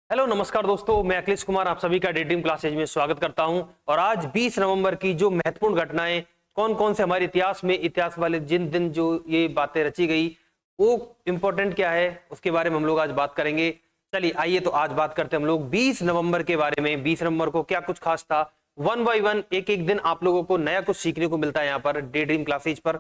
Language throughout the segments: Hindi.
हेलो नमस्कार दोस्तों, मैं अखिलेश कुमार आप सभी का ड्रीम क्लासेज में स्वागत करता हूं। और आज 20 नवंबर की जो महत्वपूर्ण घटनाएं कौन कौन से हमारे इतिहास वाले जिन दिन जो ये बातें रची गई वो इंपॉर्टेंट क्या है उसके बारे में हम लोग आज बात करेंगे। चलिए आइए तो आज बात करते हैं हम लोग 20 नवंबर के बारे में। 20 नवंबर को क्या कुछ खास था, वन बाई वन एक एक दिन आप लोगों को नया कुछ सीखने को मिलता है यहाँ पर ड्रीम क्लासेज पर।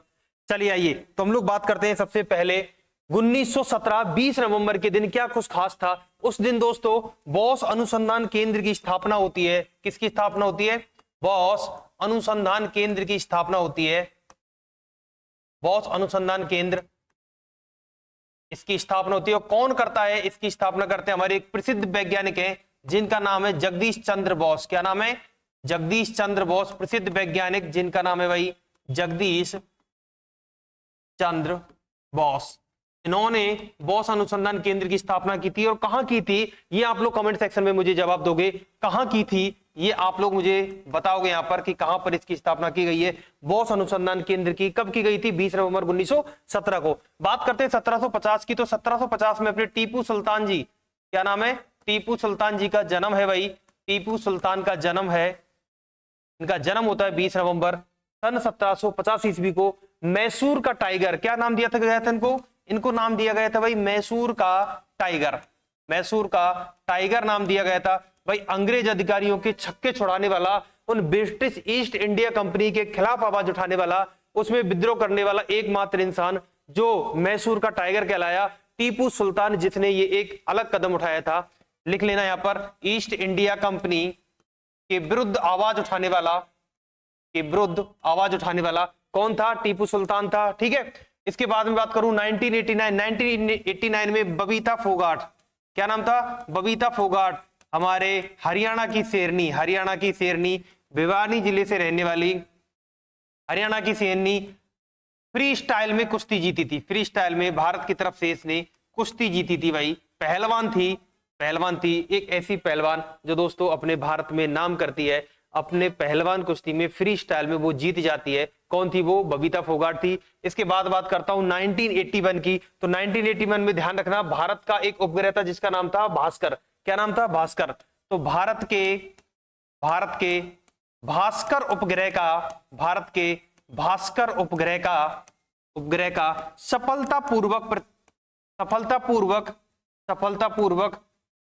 चलिए आइए तो हम लोग बात करते हैं सबसे पहले 1917 20 नवंबर के दिन क्या कुछ खास था। उस दिन दोस्तों बॉस अनुसंधान केंद्र की स्थापना होती है। किसकी स्थापना होती है? बॉस अनुसंधान केंद्र की स्थापना होती है। बॉस अनुसंधान केंद्र इसकी स्थापना होती है। और कौन करता है इसकी स्थापना? करते हैं हमारे एक प्रसिद्ध वैज्ञानिक हैं जिनका नाम है जगदीश चंद्र बोस। क्या नाम है? जगदीश चंद्र बोस, प्रसिद्ध वैज्ञानिक जिनका नाम है भाई जगदीश चंद्र बोस। इन्होंने बॉस अनुसंधान केंद्र की स्थापना की थी। और कहां की थी ये आप लोग कमेंट सेक्शन में मुझे जवाब दोगे। कहां की थी ये आप लोग मुझे बताओगे यहां पर कि कहां पर इसकी स्थापना की गई है। बॉस अनुसंधान केंद्र की कब की गई थी? 20 नवंबर 1917 को। बात करते हैं 1750 की, तो 1750 में अपने टीपू सुल्तान जी, क्या नाम है? टीपू सुल्तान जी का जन्म है भाई। टीपू सुल्तान का जन्म है, इनका जन्म होता है 20 नवंबर सन 1750 ईस्वी को। मैसूर का टाइगर, क्या नाम दिया गया था इनको? इनको नाम दिया गया था भाई मैसूर का टाइगर। मैसूर का टाइगर नाम दिया गया था भाई। अंग्रेज अधिकारियों के छक्के छुड़ाने वाला, उन ब्रिटिश ईस्ट इंडिया कंपनी के खिलाफ आवाज उठाने वाला, उसमें विद्रोह करने वाला एकमात्र इंसान जो मैसूर का टाइगर कहलाया, टीपू सुल्तान जिसने ये एक अलग कदम उठाया था। लिख लेना यहां पर, ईस्ट इंडिया कंपनी के विरुद्ध आवाज उठाने वाला, के विरुद्ध आवाज उठाने वाला कौन था? टीपू सुल्तान था। ठीक है, इसके बाद में बात करूं 1989 में बबीता फोगाट, क्या नाम था? बबीता फोगाट, हमारे हरियाणा की शेरनी, हरियाणा की शेरनी, भिवानी जिले से रहने वाली हरियाणा की शेरनी, फ्री स्टाइल में कुश्ती जीती थी। फ्री स्टाइल में भारत की तरफ से इसने कुश्ती जीती थी भाई। पहलवान थी, पहलवान थी, एक ऐसी पहलवान जो दोस्तों अपने भारत में नाम करती है। अपने पहलवान कुश्ती में फ्री स्टाइल में वो जीत जाती है। कौन थी वो? बबीता फोगाट थी। इसके बाद बात करता हूं 1981 की, तो 1981 में ध्यान रखना भारत का एक उपग्रह था जिसका नाम था भास्कर। क्या नाम था? भास्कर। तो भारत के भास्कर उपग्रह का, भारत के भास्कर उपग्रह का सफलतापूर्वक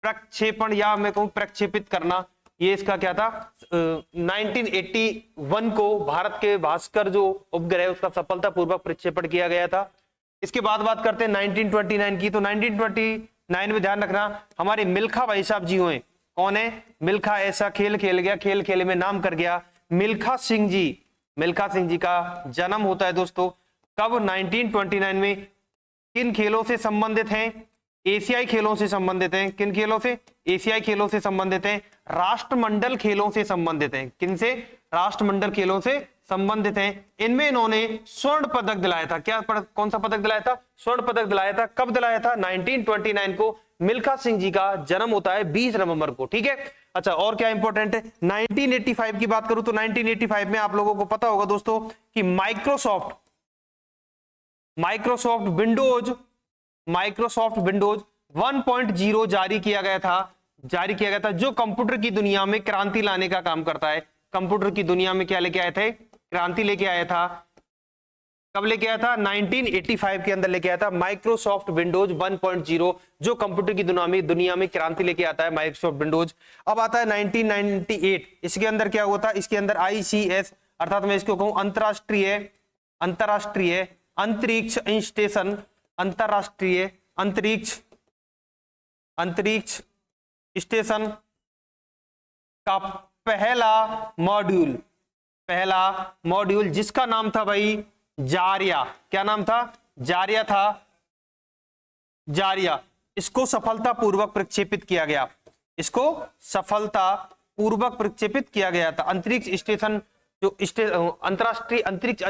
प्रक्षेपण, या मैं कहूं प्रक्षेपित करना, ये इसका क्या था? 1981 को भारत के भास्कर जो उपग्रह उसका सफलतापूर्वक प्रक्षेपण किया गया था। इसके बाद बात करते हैं 1929 की, तो 1929 में ध्यान रखना हमारे मिल्खा भाई साहब जी हुए। कौन है? मिल्खा ऐसा खेल खेल गया, खेल खेल में नाम कर गया। मिल्खा सिंह जी का जन्म होता है दोस्तों कब? 1929 में। किन खेलों से संबंधित हैं? एशियाई खेलों से संबंधित हैं। किन खेलों से? एशियाई खेलों से संबंधित हैं। राष्ट्रमंडल खेलों से संबंधित हैं। किनसे? राष्ट्रमंडल खेलों से संबंधित हैं। इनमें इन्होंने स्वर्ण पदक दिलाया था। कौन सा पदक दिलाया था? स्वर्ण पदक दिलाया था। कब दिलाया था? 1929 को। मिल्खा सिंह जी का जन्म होता है 20 नवंबर को। ठीक है, अच्छा और क्या इंपॉर्टेंट है? 1985 की बात करूं तो 1985 में आप लोगों को पता होगा दोस्तों कि माइक्रोसॉफ्ट विंडोज 1.0 जारी किया गया था, जो कंप्यूटर की दुनिया में क्रांति लाने का काम करता है। कंप्यूटर की दुनिया में क्या लेके आए थे? क्रांति लेके आया था। कब लेके आया था? 1985 के अंदर लेके आया था माइक्रोसॉफ्ट विंडोज 1.0, जो कंप्यूटर की दुनिया में क्रांति लेके आता है माइक्रोसॉफ्ट विंडोज। अब आता है 1998, इसके अंदर क्या हुआ था? इसके अंदर ICS अर्थात मैं इसको कहूं अंतरराष्ट्रीय अंतरिक्ष स्टेशन, अंतरराष्ट्रीय अंतरिक्ष स्टेशन का पहला मॉड्यूल जिसका नाम था भाई जारिया। क्या नाम था? जारिया था, जारिया। इसको सफलतापूर्वक प्रक्षेपित किया गया। था। अंतरिक्ष स्टेशन जो अंतरराष्ट्रीय अंतरिक्ष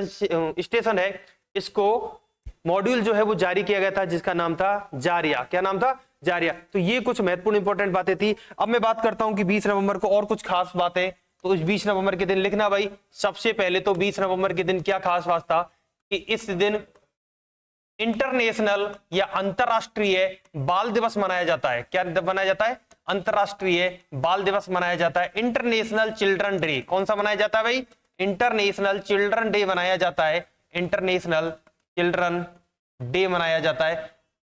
स्टेशन है, इसको मॉड्यूल जो है वो जारी किया गया था जिसका नाम था जारिया। क्या नाम था? जारिया। तो ये कुछ महत्वपूर्ण इंपॉर्टेंट बातें थी। अब मैं बात करता हूं कि 20 नवंबर को और कुछ खास बातें, तो इस 20 नवंबर के दिन लिखना भाई। सबसे पहले तो 20 नवंबर के दिन क्या खास बात था कि इस दिन इंटरनेशनल या अंतरराष्ट्रीय बाल दिवस मनाया जाता है? क्या मनाया जाता है? अंतरराष्ट्रीय बाल दिवस मनाया जाता है। इंटरनेशनल चिल्ड्रन डे कौन सा मनाया जाता है भाई? इंटरनेशनल चिल्ड्रन डे मनाया जाता है। इंटरनेशनल चिल्ड्रन डे मनाया जाता है।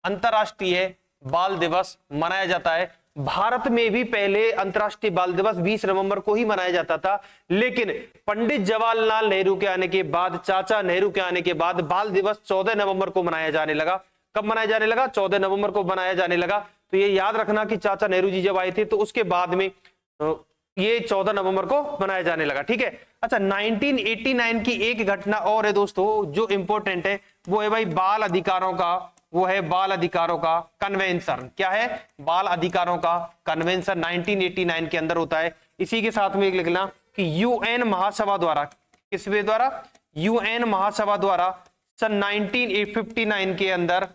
अंतरराष्ट्रीय बाल दिवस मनाया जाता है। भारत में भी पहले अंतरराष्ट्रीय बाल दिवस 20 नवंबर को ही मनाया जाता था, लेकिन पंडित जवाहरलाल नेहरू के आने के बाद, चाचा नेहरू के आने के बाद बाल दिवस 14 नवंबर को मनाया जाने लगा। कब मनाया जाने लगा? 14 नवंबर को मनाया जाने लगा। तो ये याद रखना कि चाचा नेहरू जी जब आए थे तो उसके बाद में ये 14 नवंबर को मनाया जाने लगा। ठीक है। अच्छा, 1989 की एक घटना और है दोस्तों जो इंपॉर्टेंट है, वो है भाई बाल अधिकारों का, वो है बाल अधिकारों का कन्वेंशन। क्या है? बाल अधिकारों का कन्वेंशन 1989 के अंदर होता है। इसी के साथ में एक लिखना कि यूएन महासभा द्वारा, किसके द्वारा? यूएन महासभा द्वारा सन 1959 के अंदर,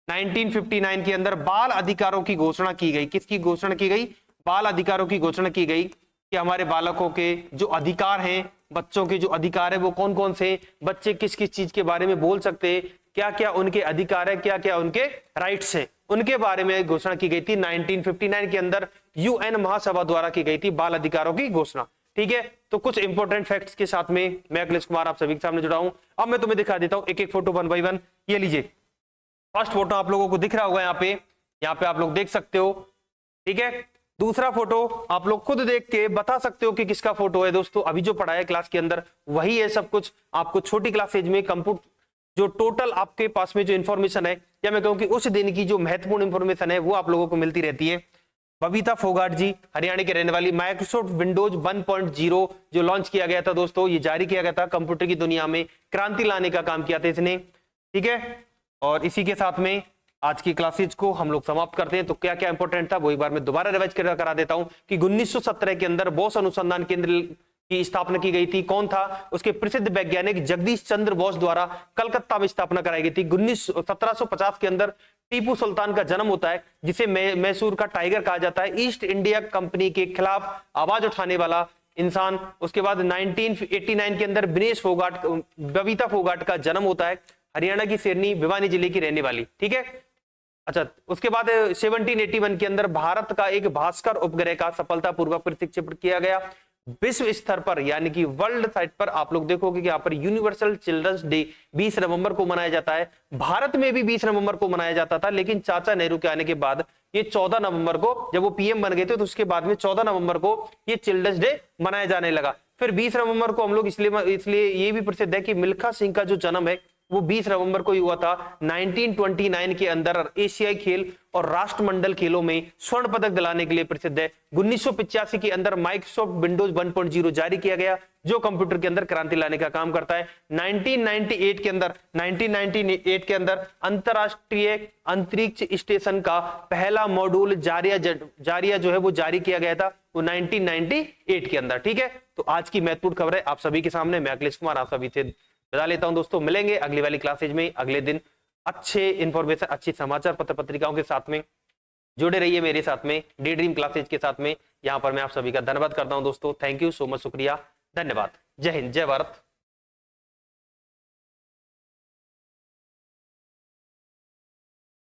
1959 के अंदर बाल अधिकारों की घोषणा की गई। किसकी घोषणा की गई? बाल अधिकारों की घोषणा की गई कि हमारे बालकों के जो अधिकार हैं, बच्चों के जो अधिकार है वो कौन कौन से, बच्चे किस किस चीज के बारे में बोल सकते हैं, क्या क्या उनके अधिकार है, क्या क्या उनके राइट्स है, उनके बारे में घोषणा की गई थी 1959 के अंदर। यूएन महासभा द्वारा की गई थी बाल अधिकारों की घोषणा। ठीक है। तो कुछ इंपॉर्टेंट फैक्ट्स के साथ में मैं अखिलेश कुमार आप सभी के सामने जुड़ा हूं। अब मैं तुम्हें दिखा देता हूं एक एक फोटो 1 बाय 1। ये लीजिए, फर्स्ट फोटो आप लोगों को दिख रहा होगा यहाँ पे आप लोग देख सकते हो। ठीक है। दूसरा फोटो आप लोग खुद देख के बता सकते हो कि किसका फोटो है। दोस्तों अभी जो पढ़ाया क्लास के अंदर वही है सब कुछ। आपको छोटी क्लास एज में कंप्यूटर जो टोटल आपके पास में जो इंफॉर्मेशन है, या मैं कहूं कि उस दिन की जो महत्वपूर्ण इंफॉर्मेशन है वो आप लोगों को मिलती रहती है। बबीता फोगाट जी हरियाणा के रहने वाली, माइक्रोसॉफ्ट विंडोज 1.0 जो लॉन्च किया गया था दोस्तों, ये जारी किया गया था, कंप्यूटर की दुनिया में क्रांति लाने का काम किया था इसने। ठीक है। और इसी के साथ में आज की क्लासेज को हम लोग समाप्त करते हैं। तो क्या क्या इंपॉर्टेंट था वो एक बार मैं दोबारा रिवाइज करा देता हूं कि 1917 के अंदर बोस अनुसंधान केंद्र की स्थापना की गई थी। कौन था? उसके प्रसिद्ध वैज्ञानिक जगदीश चंद्र बोस द्वारा कलकत्ता में स्थापना कराई गई थी। 1750 के अंदर टीपू सुल्तान का जन्म होता है, जिसे मैसूर का टाइगर कहा जाता है, ईस्ट इंडिया कंपनी के खिलाफ आवाज उठाने वाला इंसान। उसके बाद 1989 के अंदर दिनेश फोगाट, बबीता फोगाट का जन्म होता है, हरियाणा की सिरनी भिवानी जिले की रहने वाली। ठीक है। अच्छा, उसके बाद 1781 के अंदर भारत का एक भास्कर उपग्रह का सफलतापूर्वक प्रक्षेपण किया गया। विश्व स्तर पर यानी कि वर्ल्ड साइट पर आप लोग देखोगे कि यहाँ पर यूनिवर्सल चिल्ड्रंस डे 20 नवंबर को मनाया जाता है। भारत में भी 20 नवंबर को मनाया जाता था, लेकिन चाचा नेहरू के आने के बाद ये 14 नवंबर को, जब वो पीएम बन गए थे तो उसके बाद में 14 नवंबर को ये चिल्ड्रंस डे मनाया जाने लगा। फिर 20 नवंबर को हम लोग इसलिए ये भी प्रसिद्ध है कि मिल्खा सिंह का जो जन्म है वो 20 नवंबर को ही हुआ था। 1929 के अंदर एशियाई खेल और राष्ट्रमंडल खेलों में स्वर्ण पदक दिलाने के लिए प्रसिद्ध है। 1985 के अंदर माइक्रोसॉफ्ट विंडोज 1.0 जारी किया गया, जो कंप्यूटर के अंदर क्रांति लाने का काम करता है। 1998 के अंदर अंतरराष्ट्रीय अंतरिक्ष स्टेशन का पहला मॉड्यूल जारिया जो है वो जारी किया गया था, वो 1998 के अंदर। ठीक है। तो आज की महत्वपूर्ण खबर है आप सभी के सामने। मैं अखिलेश कुमार आप सभी से बता लेता हूं दोस्तों, मिलेंगे अगली वाली क्लासेज में अगले दिन अच्छे इंफॉर्मेशन, अच्छी समाचार पत्र पत्रिकाओं के साथ में। जुड़े रहिए मेरे साथ में डे ड्रीम क्लासेज के साथ में। यहां पर मैं आप सभी का धन्यवाद करता हूं दोस्तों। थैंक यू सो मच, शुक्रिया, धन्यवाद। जय हिंद, जय भारत।